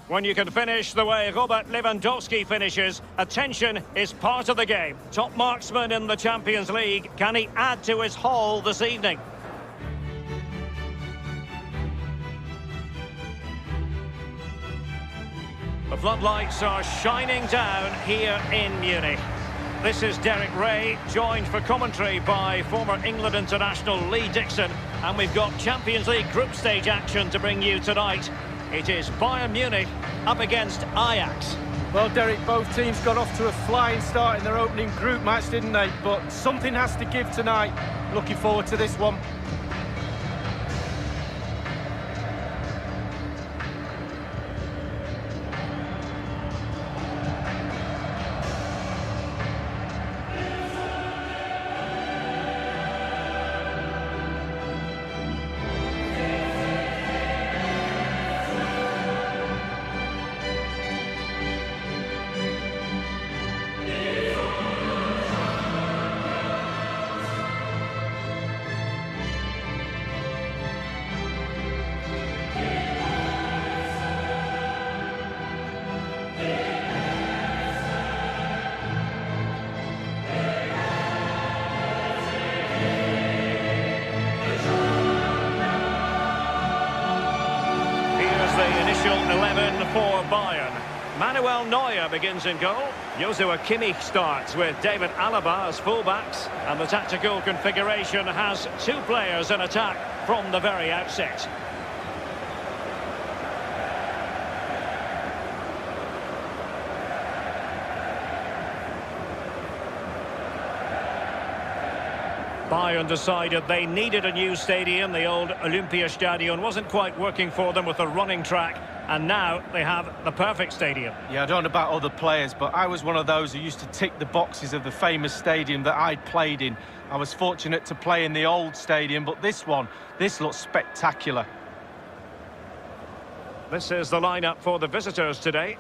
When you can finish the way Robert Lewandowski finishes, attention is part of the game. Top marksman in the Champions League. Can he add to his haul this evening? The floodlights are shining down here in Munich. This is Derek Ray, joined for commentary by former England international Lee Dixon. And we've got Champions League group stage action to bring you tonight. It is Bayern Munich up against Ajax. Well, Derek, both teams got off to a flying start in their opening group match, didn't they? But something has to give tonight. Looking forward to this one. The initial 11 for Bayern. Manuel Neuer begins in goal. Joshua Kimmich starts with David Alaba as fullbacks. And the tactical configuration has two players in attack from the very outset. Bayern decided they needed a new stadium. The old Olympiastadion wasn't quite working for them with the running track, and now they have the perfect stadium. Yeah, I don't know about other players, but I was one of those who used to tick the boxes of the famous stadium that I'd played in. I was fortunate to play in the old stadium, but this looks spectacular. This is the lineup for the visitors today.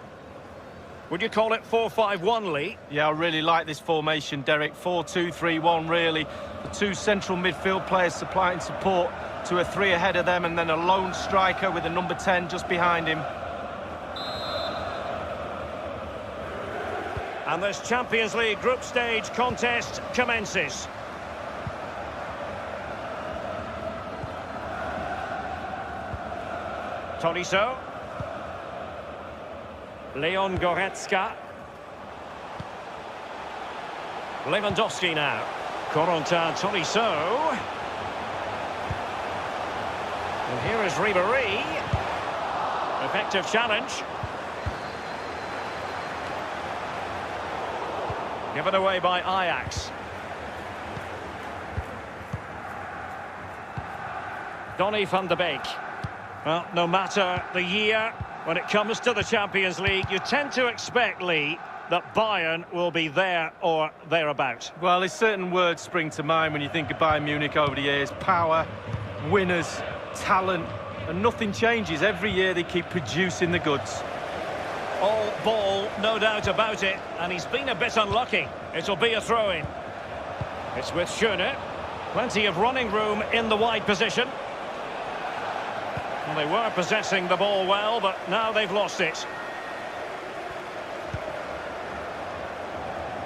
Would you call it 4-5-1, Lee? Yeah, I really like this formation, Derek. 4-2-3-1, really. The two central midfield players supplying support to a three ahead of them, and then a lone striker with a number 10 just behind him. And this Champions League group stage contest commences. Tolisso. Leon Goretzka. Lewandowski now. Corentin Tolisso. And here is Ribéry. Effective challenge. Given away by Ajax. Donny van de Beek. Well, no matter the year, when it comes to the Champions League, you tend to expect, Lee, that Bayern will be there or thereabout. Well, there's certain words spring to mind when you think of Bayern Munich over the years. Power, winners, talent, and nothing changes. Every year they keep producing the goods. All ball, no doubt about it, and he's been a bit unlucky. It'll be a throw-in. It's with Schöne. Plenty of running room in the wide position. Well, they were possessing the ball well, but now they've lost it.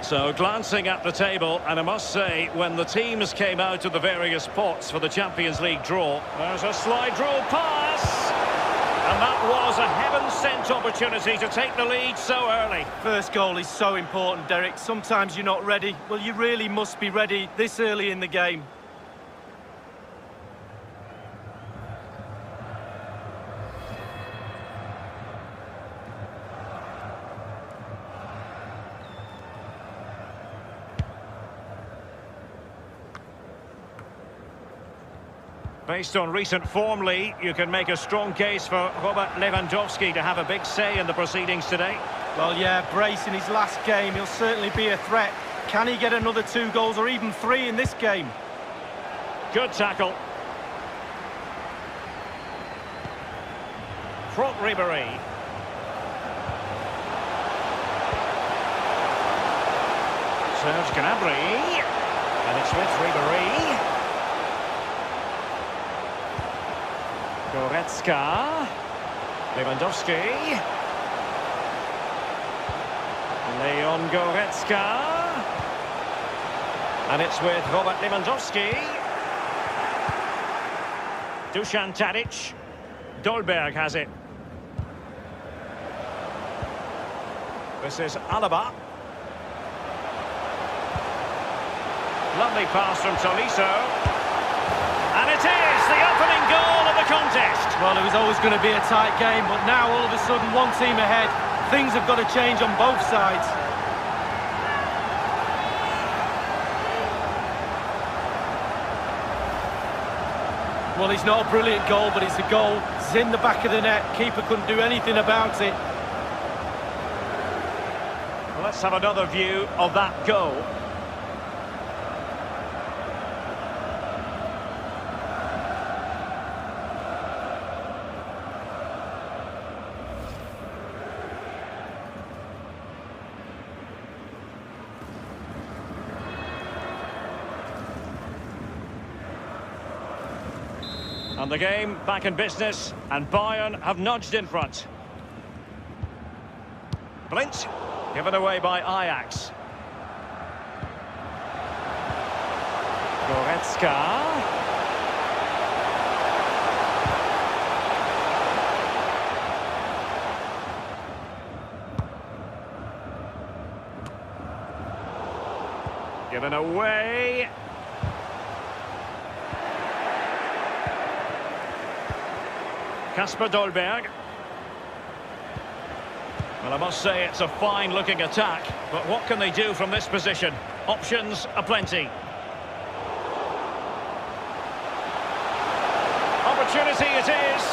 So, glancing at the table, and I must say, when the teams came out of the various pots for the Champions League draw, there's a slide rule pass! And that was a heaven-sent opportunity to take the lead so early. First goal is so important, Derek. Sometimes you're not ready. Well, you really must be ready this early in the game. Based on recent form, Lee, you can make a strong case for Robert Lewandowski to have a big say in the proceedings today. Well, yeah, brace in his last game. He'll certainly be a threat. Can he get another 2 goals or even 3 in this game? Good tackle. Franck Ribéry. Serge Gnabry. And it's with Ribéry. Goretzka. Lewandowski. Leon Goretzka. And it's with Robert Lewandowski. Dusan Tadic. Dolberg has it. This is Alaba. Lovely pass from Tolisso. And it is the opening goal of the contest. Well, it was always going to be a tight game, but now all of a sudden one team ahead. Things have got to change on both sides. Well, it's not a brilliant goal, but it's a goal. It's in the back of the net. Keeper couldn't do anything about it. Well, let's have another view of that goal. And the game back in business, and Bayern have nudged in front. Blint, given away by Ajax. Goretzka. Given away. Kasper Dolberg. Well, I must say it's a fine-looking attack, but what can they do from this position? Options aplenty. Opportunity it is.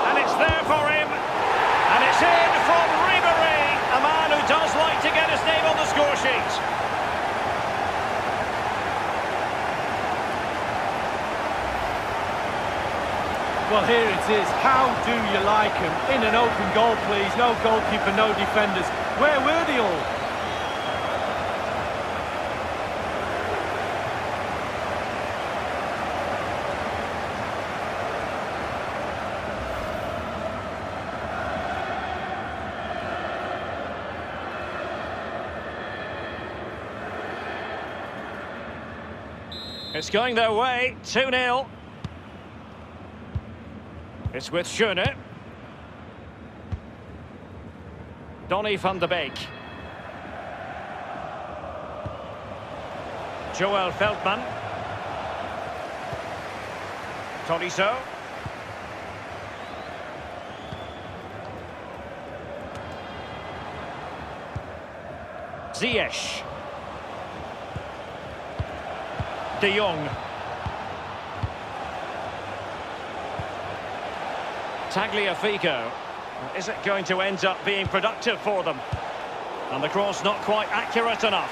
And it's there for him. And it's in from Ribéry, a man who does like to get his name on the score sheet. Well, here it is. How do you like him? In an open goal, please. No goalkeeper, no defenders. Where were they all? It's going their way, 2-0. It's with Schöne. Donny van de Beek. Joel Veldman. Tolisso. Ziyech. De Jong. Tagliafico. Is it going to end up being productive for them? And the cross not quite accurate enough.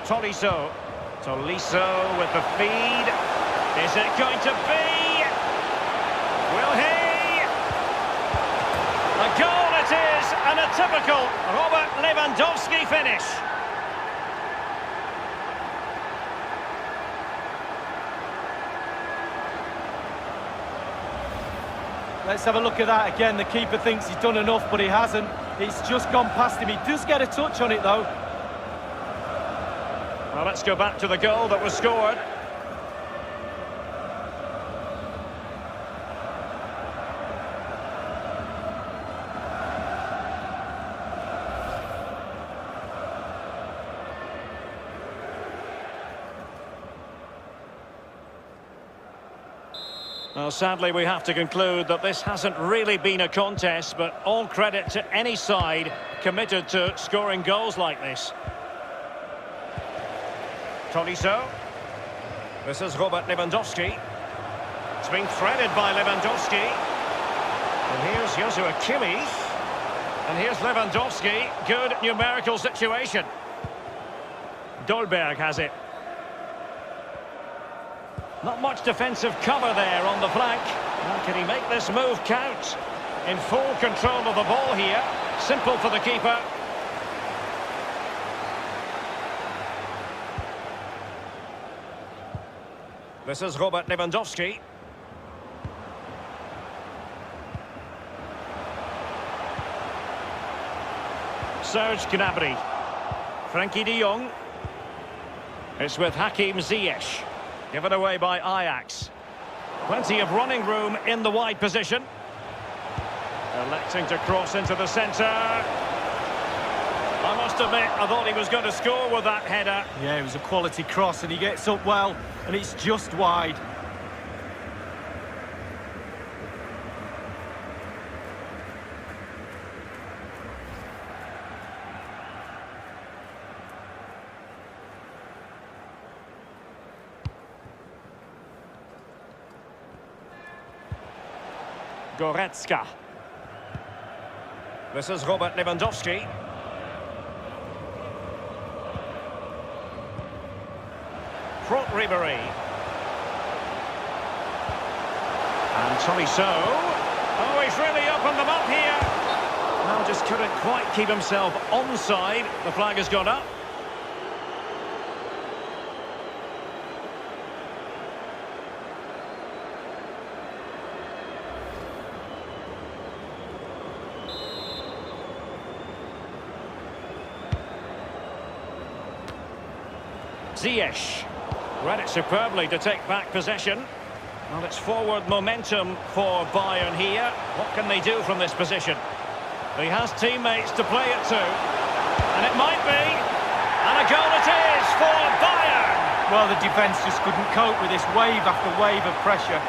Tolisso. Tolisso with the feed. Is it going to be? Will he? A goal it is, and a typical Robert Lewandowski finish. Let's have a look at that again. The keeper thinks he's done enough, but he hasn't. It's just gone past him. He does get a touch on it, though. Well, let's go back to the goal that was scored. Well, sadly, we have to conclude that this hasn't really been a contest, but all credit to any side committed to scoring goals like this. Tolisso. This is Robert Lewandowski. It's been threaded by Lewandowski. And here's Joshua Kimmich. And here's Lewandowski. Good numerical situation. Dolberg has it. Not much defensive cover there on the flank. Now, can he make this move count? In full control of the ball here. Simple for the keeper. This is Robert Lewandowski. Serge Gnabry. Frankie de Jong. It's with Hakim Ziyech. Given away by Ajax. Plenty of running room in the wide position. Electing to cross into the centre. I must admit, I thought he was going to score with that header. Yeah, it was a quality cross and he gets up well, and it's just wide. Goretzka. This is Robert Lewandowski. Ribéry. And Tolisso. Oh, he's really opened them up here. Now just couldn't quite keep himself onside. The flag has gone up. Ziyech read it superbly to take back possession. Well, it's forward momentum for Bayern here. What can they do from this position? He has teammates to play it to. And it might be. And a goal it is for Bayern. Well, the defence just couldn't cope with this wave after wave of pressure.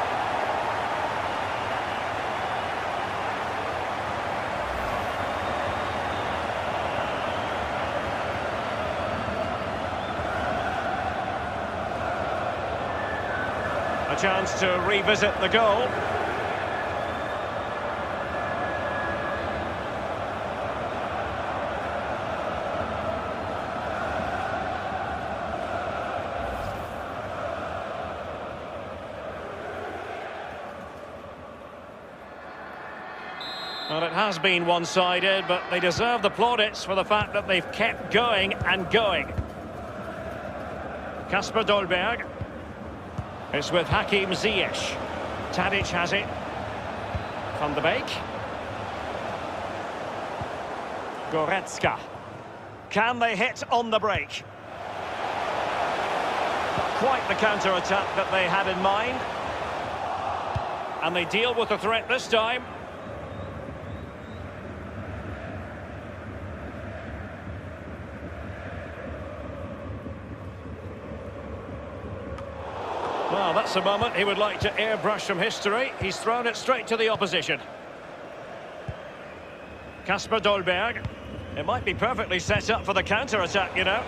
A chance to revisit the goal. Well, it has been one-sided, but they deserve the plaudits for the fact that they've kept going and going. Kasper Dolberg. It's with Hakim Ziyech. Tadic has it. Van de Beek. Goretzka. Can they hit on the break? Quite the counter-attack that they had in mind. And they deal with the threat this time. Well, that's a moment he would like to airbrush from history. He's thrown it straight to the opposition. Kasper Dolberg. It might be perfectly set up for the counter-attack, you know.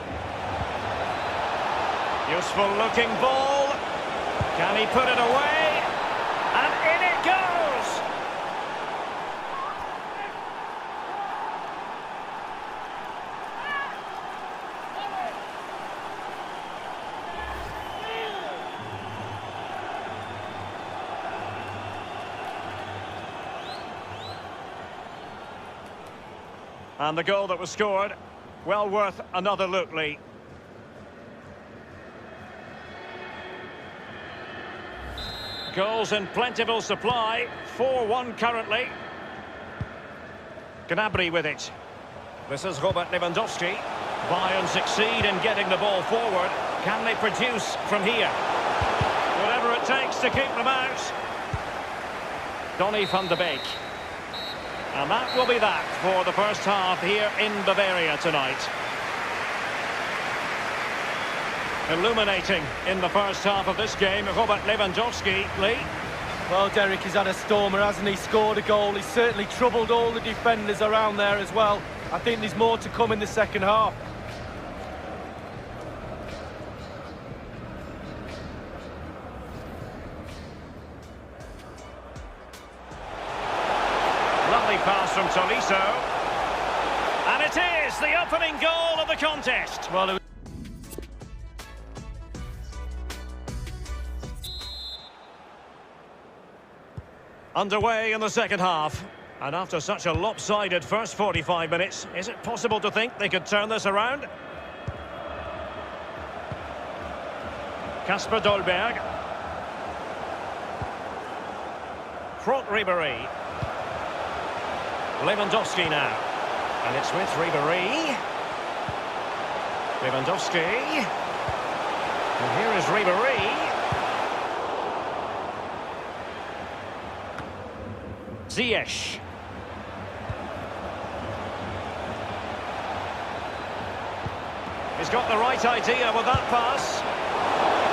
Useful-looking ball. Can he put it away? And in it goes! And the goal that was scored, well worth another look, Lee. Goals in plentiful supply, 4-1 currently. Gnabry with it. This is Robert Lewandowski. Bayern succeed in getting the ball forward. Can they produce from here? Whatever it takes to keep them out. Donny van de Beek. And that will be that for the first half here in Bavaria tonight. Illuminating in the first half of this game, Robert Lewandowski. Lee? Well, Derek, he's had a stormer, hasn't he? Scored a goal. He's certainly troubled all the defenders around there as well. I think there's more to come in the second half. Lovely pass from Tolisso. And it is the opening goal of the contest. Well, underway in the second half. And after such a lopsided first 45 minutes, is it possible to think they could turn this around? Kasper Dolberg. Ribéry. Lewandowski now. And it's with Ribéry. Lewandowski. And here is Ribéry. Ziyech. He's got the right idea with that pass.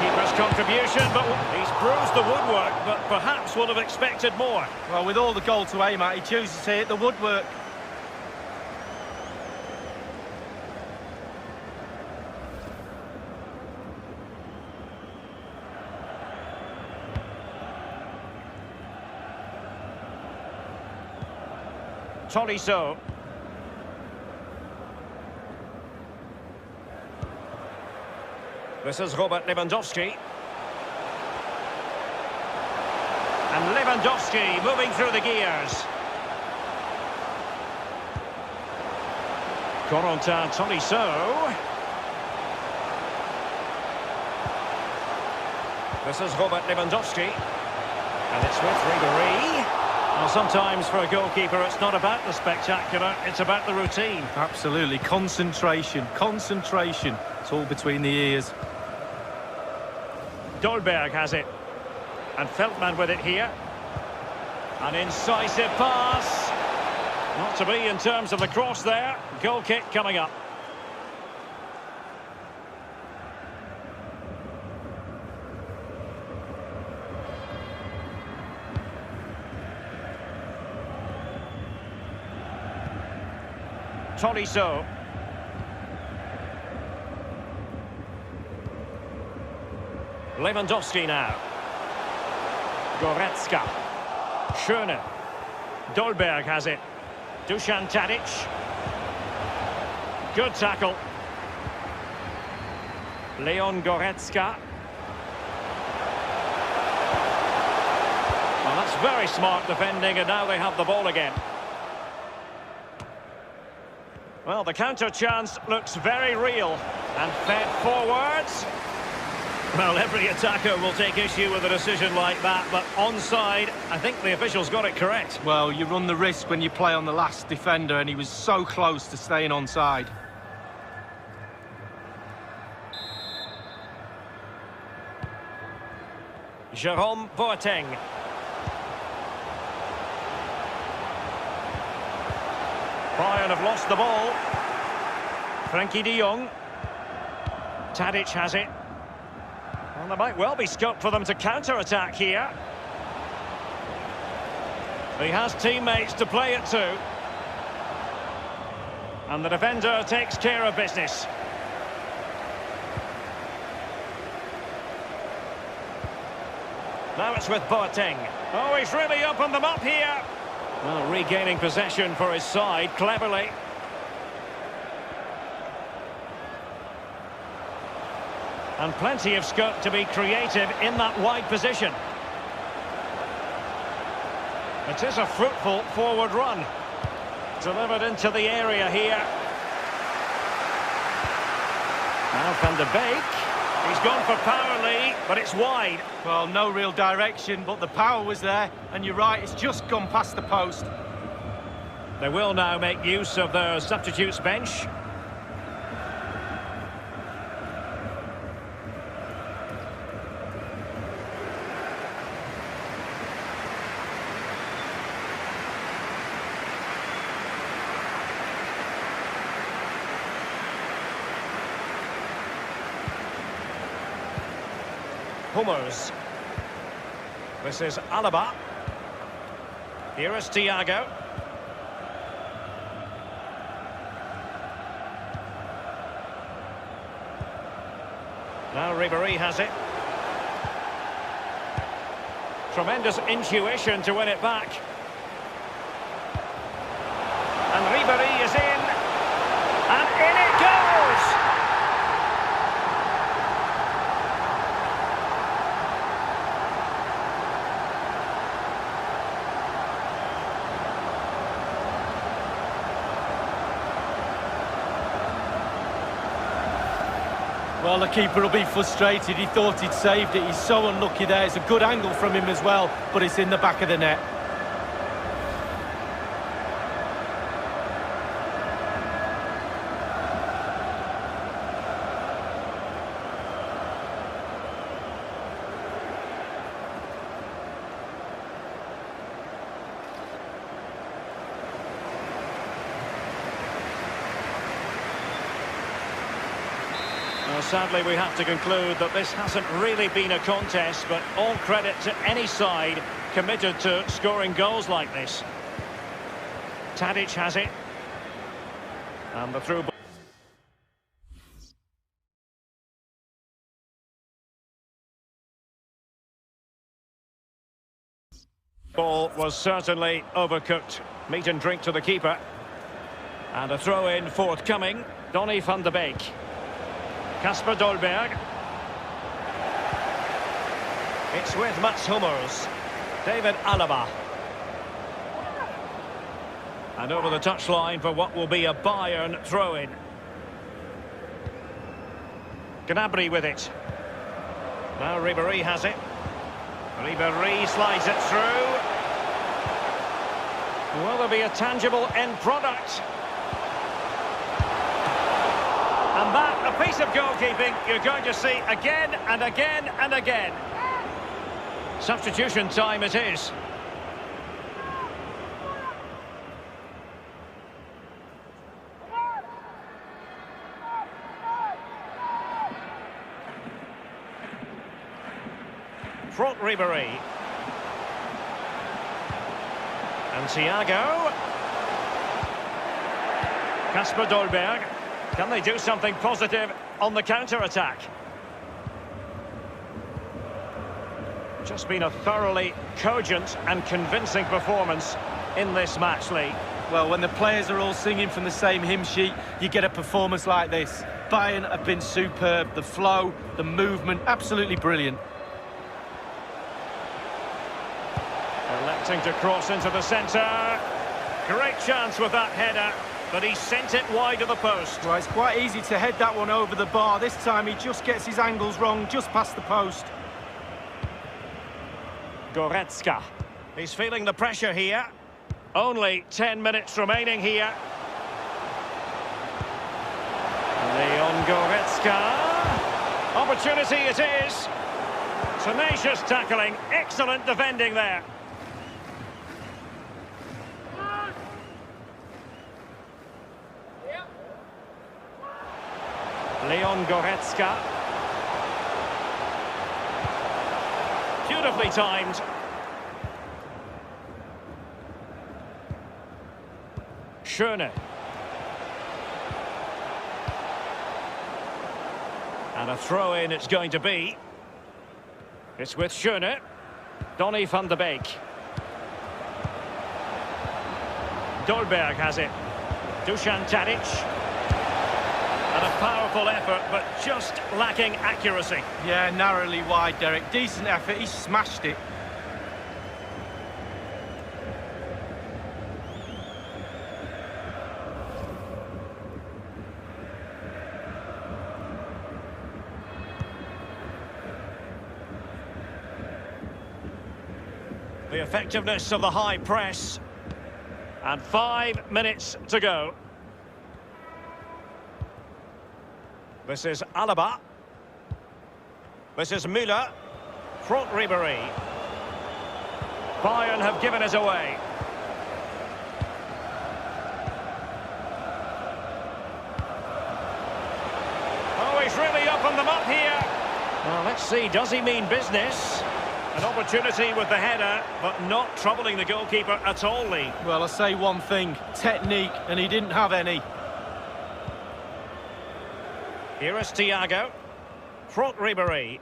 Keeper's contribution, but he's bruised the woodwork, but perhaps would have expected more. Well, with all the goal to aim at, he chooses to hit the woodwork. Tolisso. This is Robert Lewandowski. And Lewandowski moving through the gears. Corentin Tolisso. This is Robert Lewandowski. And it's with Ribéry. Well, sometimes for a goalkeeper it's not about the spectacular, it's about the routine. Absolutely, concentration, concentration. It's all between the ears. Dolberg has it. And Feldman with it here. An incisive pass. Not to be in terms of the cross there. Goal kick coming up. Tolisso. Lewandowski now. Goretzka. Schöne. Dolberg has it. Dusan Tadic. Good tackle. Leon Goretzka. Well, that's very smart defending, and now they have the ball again. Well, the counter chance looks very real. And fed forwards. Well, every attacker will take issue with a decision like that, but onside, I think the officials got it correct. Well, you run the risk when you play on the last defender, and he was so close to staying onside. Jerome Boateng. Bayern have lost the ball. Frankie de Jong. Tadic has it. Well, there might well be scope for them to counter-attack here. He has teammates to play it to. And the defender takes care of business. Now it's with Boateng. Oh, he's really opened them up here. Well, regaining possession for his side cleverly. And plenty of scope to be creative in that wide position. It is a fruitful forward run. Delivered into the area here. Now Van de Beek. He's gone for power, Lee, but it's wide. Well, no real direction, but the power was there. And you're right, it's just gone past the post. They will now make use of their substitutes bench. Hummels. This is Alaba. Here is Thiago. Now Ribéry has it. Tremendous intuition to win it back. And Ribéry is in. And in it goes! Well, the keeper will be frustrated. He thought he'd saved it. He's so unlucky there. It's a good angle from him as well, but it's in the back of the net. Well, sadly, we have to conclude that this hasn't really been a contest, but all credit to any side committed to scoring goals like this. Tadic has it. And the through ball was certainly overcooked. Meat and drink to the keeper. And a throw-in forthcoming. Donny van de Beek. Kasper Dolberg. It's with Mats Hummels. David Alaba. And over the touchline for what will be a Bayern throw-in. Gnabry with it. Now Ribéry has it. Ribéry slides it through. Will there be a tangible end product? And that, a piece of goalkeeping you're going to see again and again and again. Substitution time it is. Franck Ribéry. And Thiago. Kasper Dolberg. Can they do something positive on the counter-attack? Just been a thoroughly cogent and convincing performance in this match, Lee. Well, when the players are all singing from the same hymn sheet, you get a performance like this. Bayern have been superb. The flow, the movement, absolutely brilliant. Electing to cross into the centre. Great chance with that header, but he sent it wide of the post. Well, it's quite easy to head that one over the bar. This time he just gets his angles wrong, just past the post. Goretzka. He's feeling the pressure here. Only 10 minutes remaining here. Leon Goretzka. Opportunity it is. Tenacious tackling. Excellent defending there. Leon Goretzka. Beautifully timed. Schöne. And a throw-in it's going to be. It's with Schöne. Donny van de Beek. Dolberg has it. Dusan Tadic. And a powerful effort, but just lacking accuracy. Yeah, narrowly wide, Derek. Decent effort, he smashed it. The effectiveness of the high press. And 5 minutes to go. This is Alaba. This is Müller. Franck Ribéry. Bayern have given it away. Oh, he's really opened them up here. Well, let's see, does he mean business? An opportunity with the header, but not troubling the goalkeeper at all, Lee. Well, I say one thing, technique, and he didn't have any. Here is Thiago. Franck Ribéry.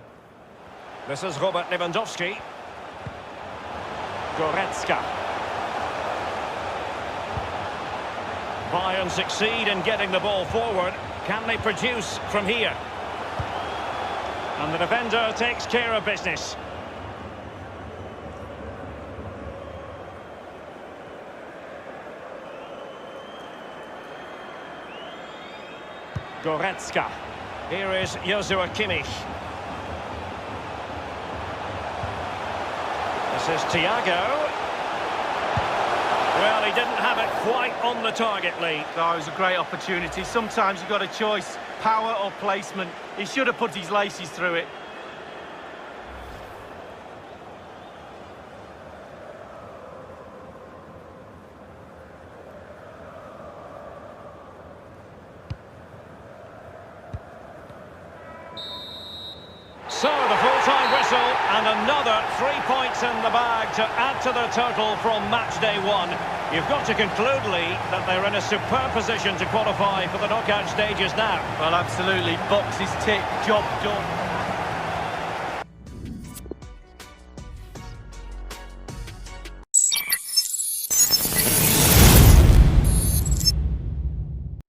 This is Robert Lewandowski. Goretzka. Bayern succeed in getting the ball forward. Can they produce from here? And the defender takes care of business. Goretzka. Here is Joshua Kimmich. This is Thiago. Well, he didn't have it quite on the target, Lee. Oh, it was a great opportunity. Sometimes you've got a choice, power or placement. He should have put his laces through it. So, the full-time whistle, and another 3 points in the bag to add to the total from match day one. You've got to conclude, Lee, that they're in a superb position to qualify for the knockout stages now. Well, absolutely. Boxes tick, job done.